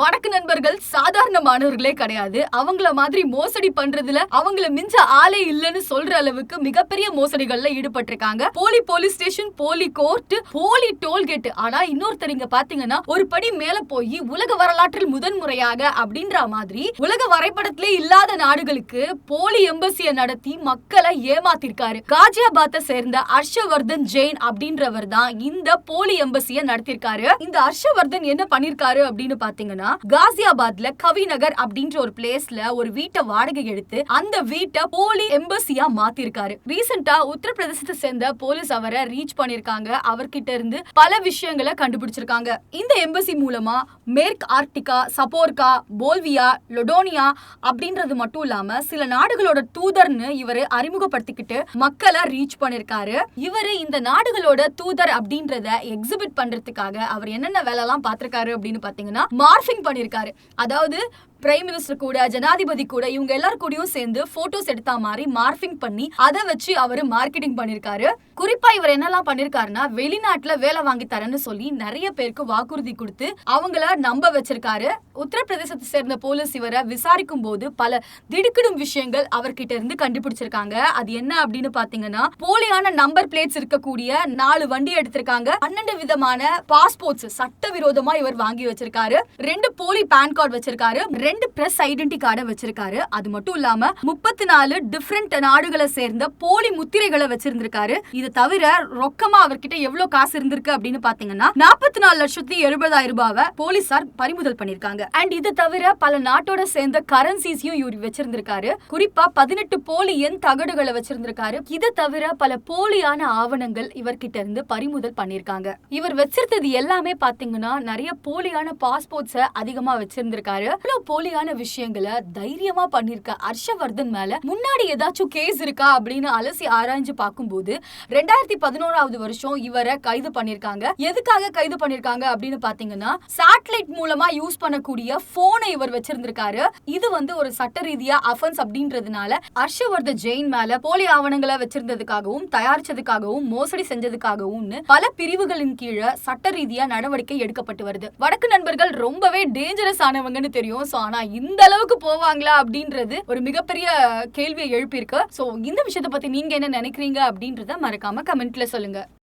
வணக்க நண்பர்கள் சாதாரணமானவர்களே கிடையாது. அவங்கள மாதிரி மோசடி பண்றதுல அவங்கள மிஞ்ச ஆளே இல்லன்னு சொல்ற அளவுக்கு மிகப்பெரிய மோசடிகள்ல ஈடுபட்டிருக்காங்க. போலீஸ் ஸ்டேஷன், போலி கோர்ட், போலி டோல்கேட். ஆனா இன்னொருத்தர் இங்க பாத்தீங்கன்னா ஒரு படி மேல போய் உலக வரலாற்றில் முதன்முறையாக அப்படின்ற மாதிரி உலக வரைபடத்திலே இல்லாத நாடுகளுக்கு போலி எம்பசியை நடத்தி மக்களை ஏமாத்திருக்காரு. காஜியாபாத்தை சேர்ந்த ஹர்ஷவர்தன் ஜெயின் அப்படின்றவர் தான் இந்த போலி எம்பசியை நடத்திருக்காரு. இந்த ஹர்ஷவர்தன் என்ன பண்ணிருக்காரு அப்படின்னு பாத்தீங்கன்னா, காசியாபாத்ல கவிநகர் அப்படின்ற ஒரு பிளேஸ்ல ஒரு வீட்டை வாடகை எடுத்து அந்த வீட்டை போலி எம்பசியா மாத்திருக்காரு. ரீசெண்டா உத்தரப்பிரதேசத்தை சேர்ந்த போலீஸ் அவரை ரீச் பண்ணிருக்காங்க. அவர்கிட்ட இருந்து பல விஷயங்களை கண்டுபிடிச்சிருக்காங்க. இந்த எம்பசி மூலமா மேற்கு ஆர்டிகா, சப்போர்கா, போல்வியா, லொடோனியா அப்படின்றது மட்டும் இல்லாம சில நாடுகளோட தூதர்னு இவரு அறிமுகப்படுத்திக்கிட்டு மக்களை ரீச் பண்ணிருக்காரு. இவரு இந்த நாடுகளோட தூதர் அப்படின்றத எக்ஸிபிட் பண்றதுக்காக அவர் என்னென்ன வேலை எல்லாம் பாத்திருக்காரு அப்படின்னு பாத்தீங்கன்னா, மார்பிங் பண்ணிருக்காரு. அதாவது பிரைம் மினிஸ்டர் கூட, ஜனாதிபதி கூட, இவங்க எல்லாரும் கூடயும் சேர்ந்து போட்டோஸ் எடுத்தா மாதிரி மார்பிங் பண்ணி அதை வச்சு அவரு மார்க்கெட்டிங் பண்ணிருக்காரு. குறிப்பா இவர் என்னெல்லாம் பண்ணிருக்காருன்னா, வெளிநாட்டுல வேலை வாங்கி தரேன்னு சொல்லி நிறைய பேருக்கு வாக்குறுதி கொடுத்து அவங்கள நம்ப வச்சிருக்காரு. உத்தரப்பிரதேசத்தை சேர்ந்த போலீஸ் இவரை விசாரிக்கும் போது பல திடுக்கிடும் விஷயங்கள் அவர்கிட்ட இருந்து கண்டுபிடிச்சிருக்காங்க. அது என்ன அப்படின்னு பாத்தீங்கன்னா, போலியான நம்பர் பிளேட்ஸ் இருக்கக்கூடிய 4 வண்டி எடுத்திருக்காங்க. 12 விதமான பாஸ்போர்ட்ஸ் சட்டவிரோதமா இவர் வாங்கி வச்சிருக்காரு. 2 போலி பான் கார்டு வச்சிருக்காரு. 2 பிரஸ் ஐடென்டி கார்டை வச்சிருக்காரு. அது மட்டும் இல்லாம 34 டிஃபரெண்ட் நாடுகளை சேர்ந்த போலி முத்திரைகளை வச்சிருந்திருக்காரு. இது தவிர ரொக்கமா அவர்கிட்ட எவ்வளவு காசு இருந்திருக்கு அப்படின்னு பாத்தீங்கன்னா 44,70,000 ரூபாவை போலீசார் பறிமுதல் பண்ணிருக்காங்க. அண்ட் இது தவிர பல நாட்டோட சேர்ந்த கரன்சிஸையும் இவர் வச்சிருந்திருக்காரு. குறிப்பா 18 போலி எண் தகடுகளை வச்சிருந்திருக்காரு. இது தவிர பல போலியான ஆவணங்கள் இவர்கிட்ட இருந்து பறிமுதல் பண்ணிருக்காங்க. இவர் வச்சிருந்தது எல்லாமே பாத்தீங்கன்னா நிறைய போலியான பாஸ்போர்ட்ஸை அதிகமா வச்சிருந்திருக்காரு. போலியான விஷயங்களை தைரியமா பண்ணிருக்க ஹர்ஷவர்தன் மேல முன்னாடி ஏதாச்சும் கேஸ் இருக்கா அப்படின்னு அலசி ஆராய்ஞ்சு பார்க்கும்போது 2011ஆவது வருஷம் இவரை கைது பண்ணிருக்காங்க. எதுக்காக கைது பண்ணிருக்காங்க அப்படின்னு பாத்தீங்கன்னா, சேட்டலைட் மூலமா யூஸ் பண்ணக்கூடிய போனை இவர் வச்சிருந்திருக்காரு. இது ஒரு சட்ட ரீதியா அஃபென்ஸ் அப்படின்றதுனால ஹர்ஷவர்தன் ஜெயின் மேல போலி ஆவணங்களை வச்சிருந்ததுக்காகவும் தயாரிச்சதுக்காகவும் மோசடி செஞ்சதுக்காகவும் பல பிரிவுகளின் கீழே சட்ட ரீதியா நடவடிக்கை எடுக்கப்பட்டு வருது. வடக்கு நண்பர்கள் ரொம்பவே டேஞ்சரஸ் ஆனவங்கன்னு தெரியும். ஆனா இந்த அளவுக்கு போவாங்களா அப்படின்றது ஒரு மிகப்பெரிய கேள்வியை எழுப்பியிருக்கு. சோ இந்த விஷயத்தை பத்தி நீங்க என்ன நினைக்கிறீங்க அப்படின்றத மறக்காம கமெண்ட்ல சொல்லுங்க.